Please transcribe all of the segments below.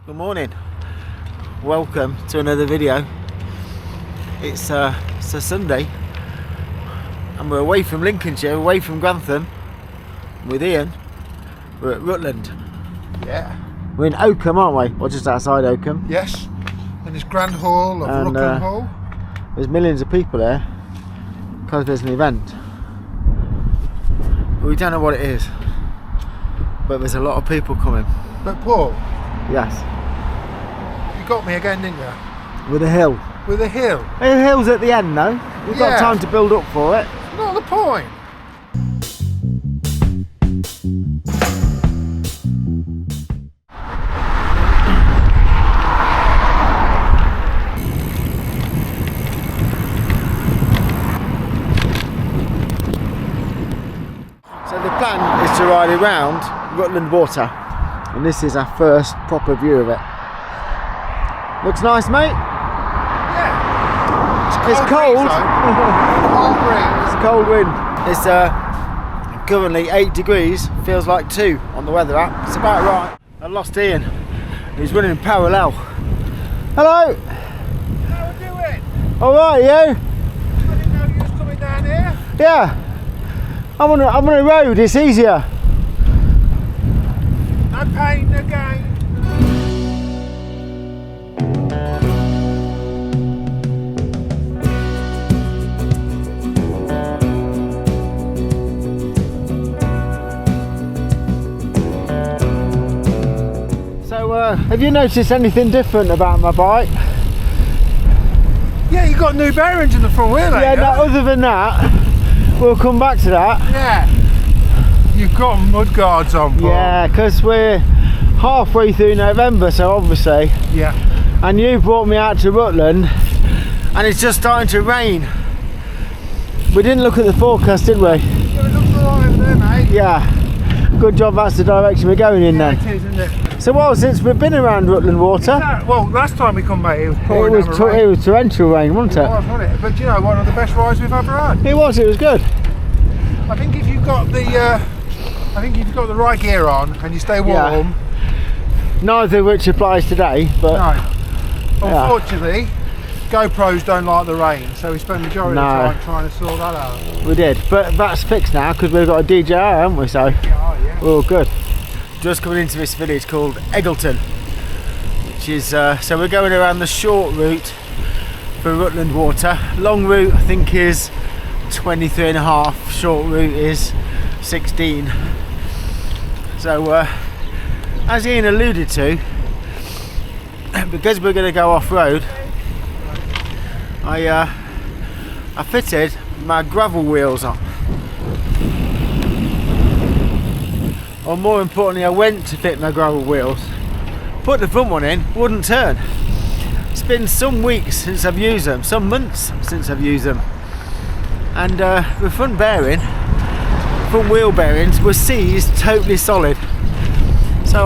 Good morning, welcome to another video. It's a Sunday and we're away from Lincolnshire, away from Grantham with Ian. We're at Rutland. Yeah. We're in Oakham, aren't we? Or just outside Oakham. Yes, in this grand hall of Rutland Hall. There's millions of people here because there's an event. We don't know what it is, but there's a lot of people coming. But Paul, yes, you got me again, didn't you? with a hill. With a hill. The hill's at the end though. We've got time to build up for it. Not the point. So the plan is to ride around Rutland Water, and this is our first proper view of it. Looks nice, mate. Yeah. It's cold. Cold breeze. It's a cold wind. It's currently 8 degrees. Feels like 2 on the weather app. It's about right. I lost Ian. He's running parallel. Hello. How are you doing? All right, you? I didn't know you was coming down here. Yeah. I'm on a road. It's easier. No pain, no gain. So, have you noticed anything different about my bike? Yeah, you got new bearings in the front wheel, Yeah, ain't no, other than that, we'll come back to that. Yeah. You've got mud guards on, Paul. Yeah, because we're halfway through November, so obviously. Yeah. And you brought me out to Rutland, and it's just starting to rain. We didn't look at the forecast, did we? Yeah, it looks alright over there, mate. Yeah. Good job. That's the direction we're going in Yeah, then. it is, isn't it? So, well, since we've been around Rutland Water, Well, last time we come back, it was pouring down the rain. it was torrential rain, wasn't It it? was, wasn't it? But you know, one of the best rides we've ever had. It was good. I think if you've got the right gear on and you stay warm. Yeah. Neither of which applies today, but No. Unfortunately, GoPros don't like the rain, so we spend the majority of the time trying to sort that out. we did. But that's fixed now because we've got a DJI, haven't we? So Yeah. we're all good. Just coming into this village called Eggleton, which is so we're going around the short route for Rutland Water. Long route I think is 23.5, short route is 16. So as Ian alluded to, because we're going to go off-road, I fitted my gravel wheels on. Or more importantly, I went to fit my gravel wheels, put the front one in, wouldn't turn. It's been some weeks since I've used them, some months since I've used them, and the front wheel bearings were seized totally solid. So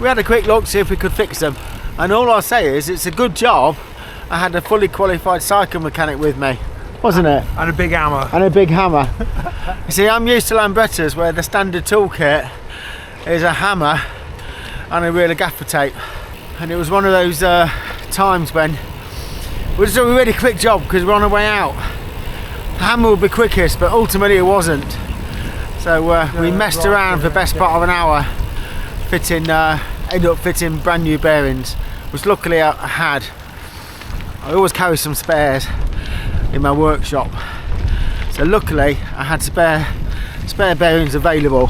we had a quick look to see if we could fix them, and all I'll say is it's a good job I had a fully qualified cycle mechanic with me, wasn't it? And a big hammer. And a big hammer. You see, I'm used to Lambrettas where the standard toolkit is a hammer and a reel of gaffer tape, and it was one of those times when we just did a really quick job because we're on our way out. The hammer would be quickest, but ultimately it wasn't. So we messed around for the best part of an hour ended up fitting brand new bearings, which luckily I had. I always carry some spares in my workshop, so luckily I had spare bearings available.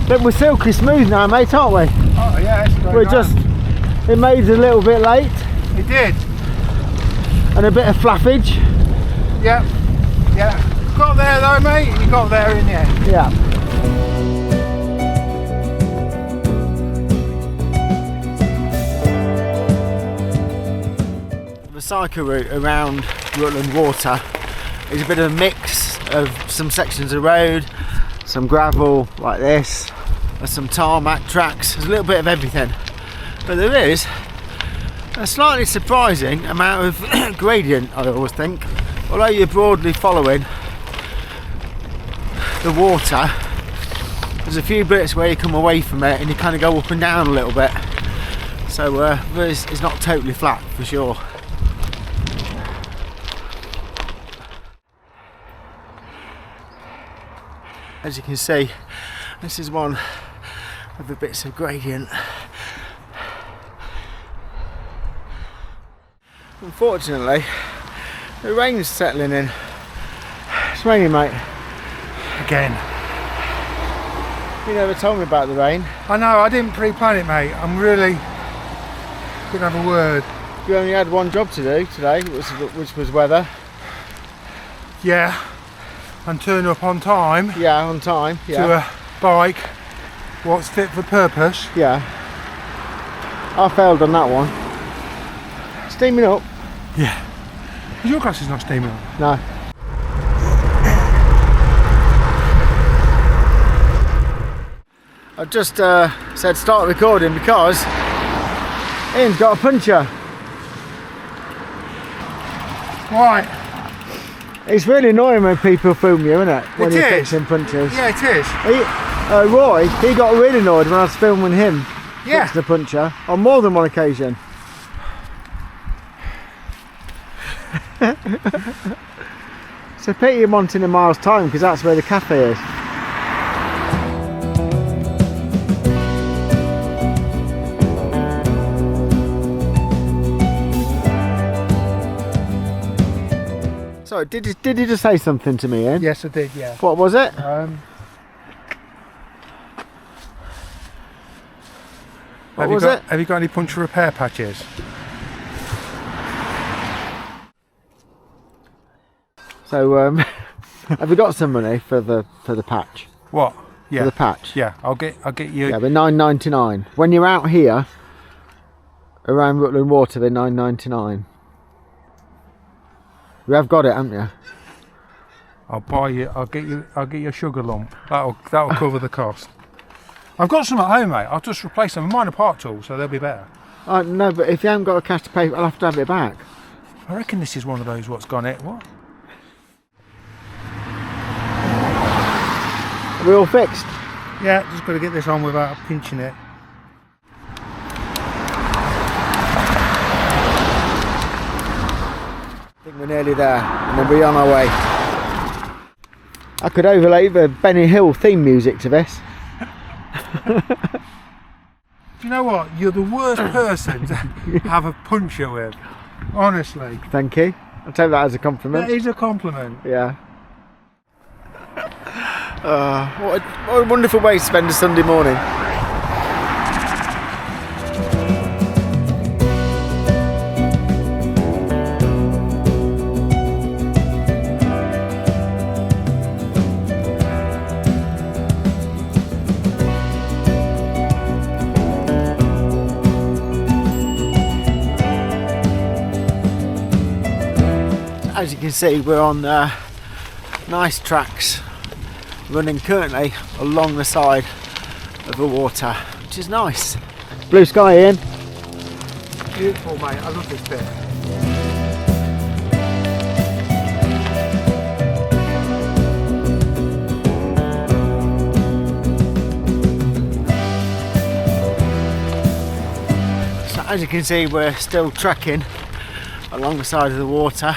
But we're silky smooth now, mate, aren't we? Oh yeah, it's We're just, it made a little bit late. It did. And a bit of flappage. Yeah. Got there though, mate. You got there in the end. Yeah. The cycle route around Rutland Water is a bit of a mix of some sections of road, some gravel like this, and some tarmac tracks. There's a little bit of everything, but there is a slightly surprising amount of gradient, I always think. Although you're broadly following the water, There's a few bits where you come away from it and you kind of go up and down a little bit. So it's not totally flat for sure. As you can see, this is one of the bits of gradient. Unfortunately, the rain's settling in. It's raining, mate. Again. You never told me about the rain. I know, I didn't pre-plan it, mate. I'm really... Didn't have a word. You only had one job to do today, which was weather. Yeah. And turn up on time. Yeah, on time. Yeah. To a bike what's fit for purpose. Yeah. I failed on that one. Steaming up? Yeah. Your grass is not steaming up? No. I've just said start recording because Ian's got a puncture. Right. It's really annoying when people film you, isn't it? When you're fixing punctures. Yeah, it is. Roy, he got really annoyed when I was filming him fix the puncture on more than one occasion. It's a pity you're wanting a mile's time because that's where the cafe is. So did you just say something to me, Ian? Yes, I did, yeah. What was it? What was it? Have you got any puncture repair patches? So have you got some money for the patch? What? Yeah. For the patch? Yeah, I'll get you. Yeah, they're £9.99. When you're out here around Rutland Water, they're £9.99. You have got it, haven't you? I'll buy you. I'll get you a sugar lump. That'll cover the cost. I've got some at home, mate. I'll just replace them. Mine are part tools, so they'll be better. No, but if you haven't got a cash to pay, I'll have to have it back. I reckon this is one of those what's gone it. What? Are we all fixed? Yeah, just got to get this on without pinching it. I think we're nearly there, and then we're on our way. I could overlay the Benny Hill theme music to this. Do you know what? You're the worst person to have a puncture with. Honestly. Thank you. I'll take that as a compliment. That is a compliment. Yeah. What a wonderful way to spend a Sunday morning. As you can see, we're on nice tracks running currently along the side of the water, which is nice. Blue sky, Ian. Beautiful, mate. I love this bit. So as you can see, we're still trekking along the side of the water.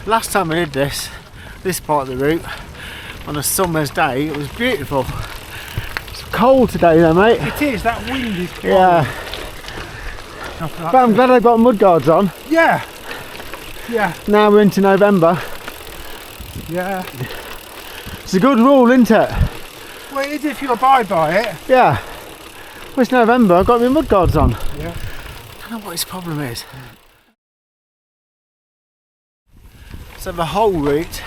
Last time I did this part of the route, on a summer's day, it was beautiful. It's cold today though, mate. It is, that wind is cold. Yeah. But I'm glad I've got mud guards on. Yeah. Yeah. Now we're into November. Yeah. It's a good rule, isn't it? Well, it is if you abide by it. Yeah. Well, it's November, I've got my mud guards on. Yeah. I don't know what his problem is. So the whole route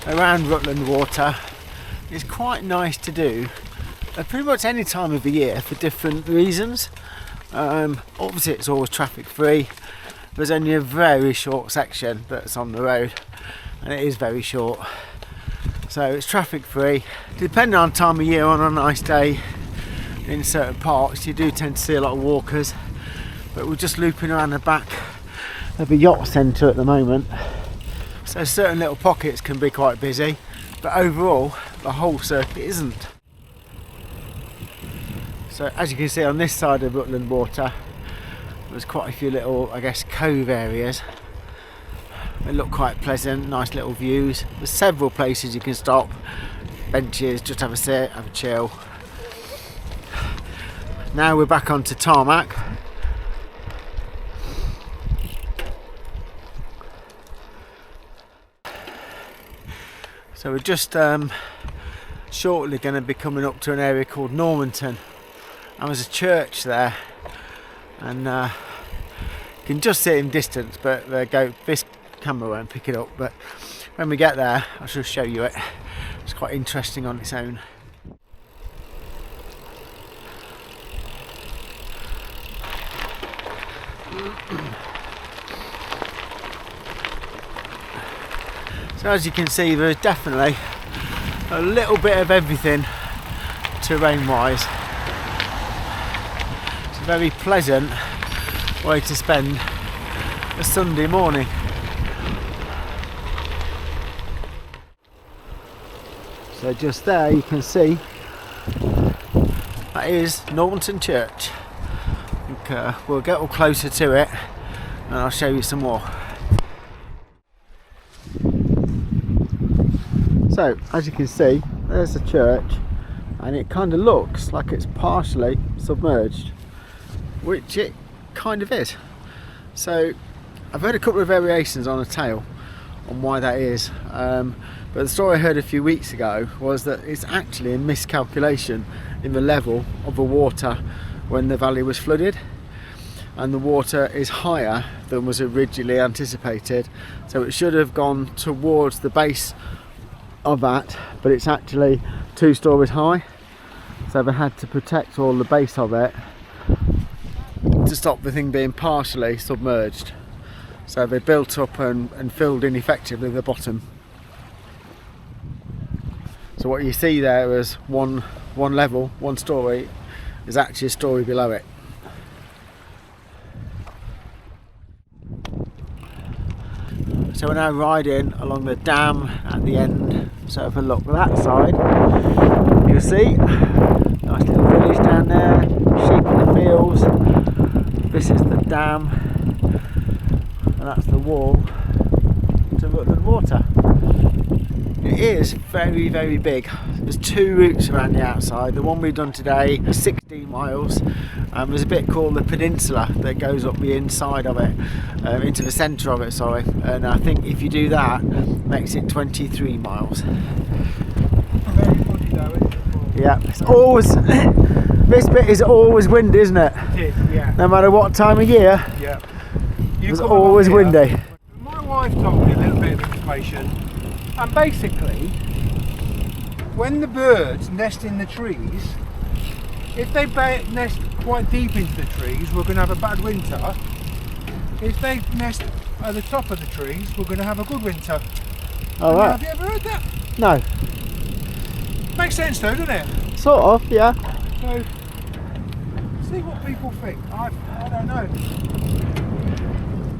around Rutland Water is quite nice to do at pretty much any time of the year for different reasons. Obviously it's always traffic free. There's only a very short section that's on the road, and it is very short, so it's traffic free. Depending on time of year, on a nice day in certain parts you do tend to see a lot of walkers, but we're just looping around the back of the yacht centre at the moment. So certain little pockets can be quite busy, but overall the whole circuit isn't. So as you can see on this side of Rutland Water, there's quite a few little, I guess, cove areas. They look quite pleasant, nice little views. There's several places you can stop, benches, just have a sit, have a chill. Now we're back onto tarmac. So we're just shortly going to be coming up to an area called Normanton. And there's a church there, and you can just see it in distance, but this camera won't pick it up. But when we get there, I shall show you it. It's quite interesting on its own. So as you can see, there's definitely a little bit of everything terrain-wise. It's a very pleasant way to spend a Sunday morning. So just there you can see that is Normanton Church. I think we'll get all closer to it and I'll show you some more. So as you can see, there's the church, and it kind of looks like it's partially submerged, which it kind of is. So I've heard a couple of variations on a tale on why that is, but the story I heard a few weeks ago was that it's actually a miscalculation in the level of the water when the valley was flooded, and the water is higher than was originally anticipated, so it should have gone towards the base of that, but it's actually 2 stories high, so they had to protect all the base of it to stop the thing being partially submerged. So they built up and filled in effectively the bottom. So what you see there is one level, 1 story, is actually a story below it. So we're now riding along the dam at the end. So if I look that side, you'll see nice little village down there, sheep in the fields. This is the dam, and that's the wall to Rutland Water. It is very, very big. There's 2 routes around the outside. The one we've done today is 16 miles. There's a bit called the peninsula that goes up the inside of it, into the centre of it, sorry. And I think if you do that, makes it 23 miles. Very muddy though, isn't it? Yeah, it's always, this bit is always windy, isn't it? It is, yeah. No matter what time of year, Yeah. it's always windy. My wife told me a little bit of information, and basically, when the birds nest in the trees, if they nest quite deep into the trees, we're going to have a bad winter. If they nest at the top of the trees, we're going to have a good winter. Alright. Have you ever heard that? No. Makes sense though, doesn't it? Sort of, yeah. So, see what people think. I don't know.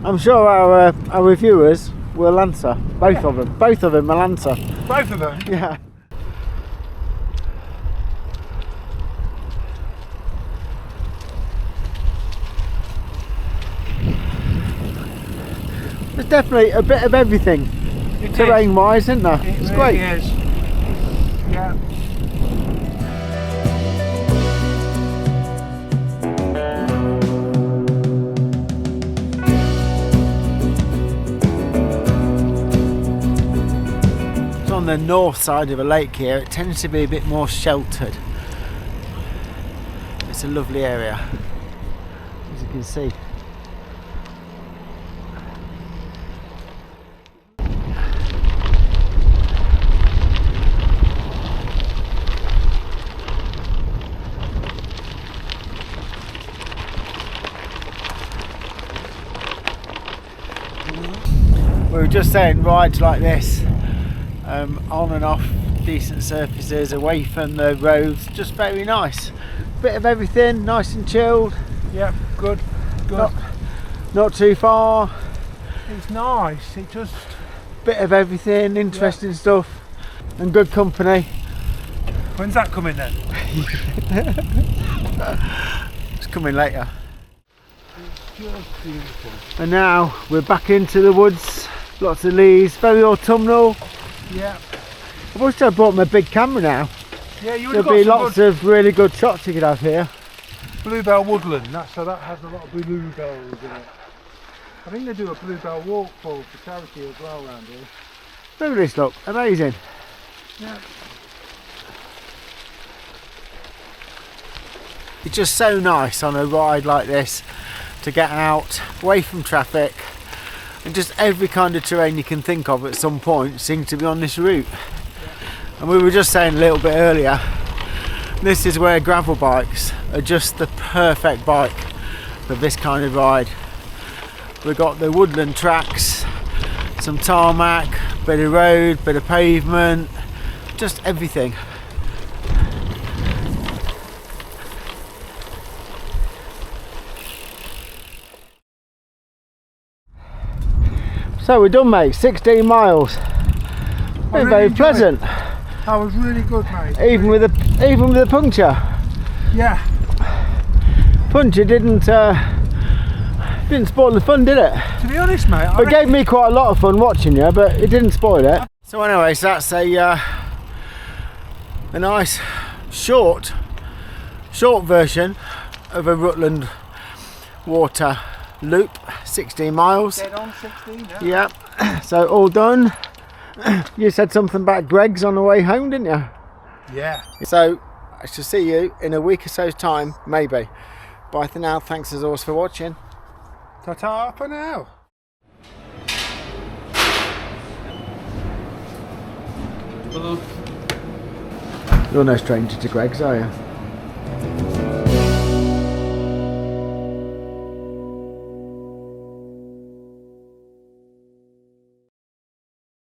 I'm sure our reviewers will answer. Both of them. Both of them will answer. Both of them? Yeah. There's definitely a bit of everything, terrain-wise, isn't there? It's really great. Is. Yeah. It's on the north side of a lake here. It tends to be a bit more sheltered. It's a lovely area, as you can see. We were just saying rides like this, on and off decent surfaces, away from the roads, just very nice. Bit of everything, nice and chilled. Yeah, good. Not too far. It's nice. It just Bit of everything, interesting stuff, and good company. When's that coming then? It's coming later. It's just beautiful. And now we're back into the woods. Lots of leaves, very autumnal. Yeah. I wish I brought my big camera now. Yeah, you would have There'll got be lots of really good shots you could have here. Bluebell woodland, so that has a lot of bluebells in it. I think they do a bluebell walk for charity as well around here. Look at this, look, amazing. Yeah. It's just so nice on a ride like this to get out, away from traffic, and just every kind of terrain you can think of at some point seems to be on this route. And we were just saying a little bit earlier, this is where gravel bikes are just the perfect bike for this kind of ride. We've got the woodland tracks, some tarmac, bit of road, bit of pavement, just everything. So we're done, mate. 16 miles. Been very pleasant. That was really good, mate. Even with the puncture. Yeah. Puncture didn't spoil the fun, did it? To be honest, mate, It gave me quite a lot of fun watching you, but it didn't spoil it. So anyway, so that's a nice short version of a Rutland Water loop, 16 miles. Dead on 16, Yeah. So all done. You said something about Greg's on the way home, didn't you? Yeah. So I shall see you in a week or so's time, maybe. Bye for now. Thanks as always for watching. Ta-ta for now. You're no stranger to Greg's, are you?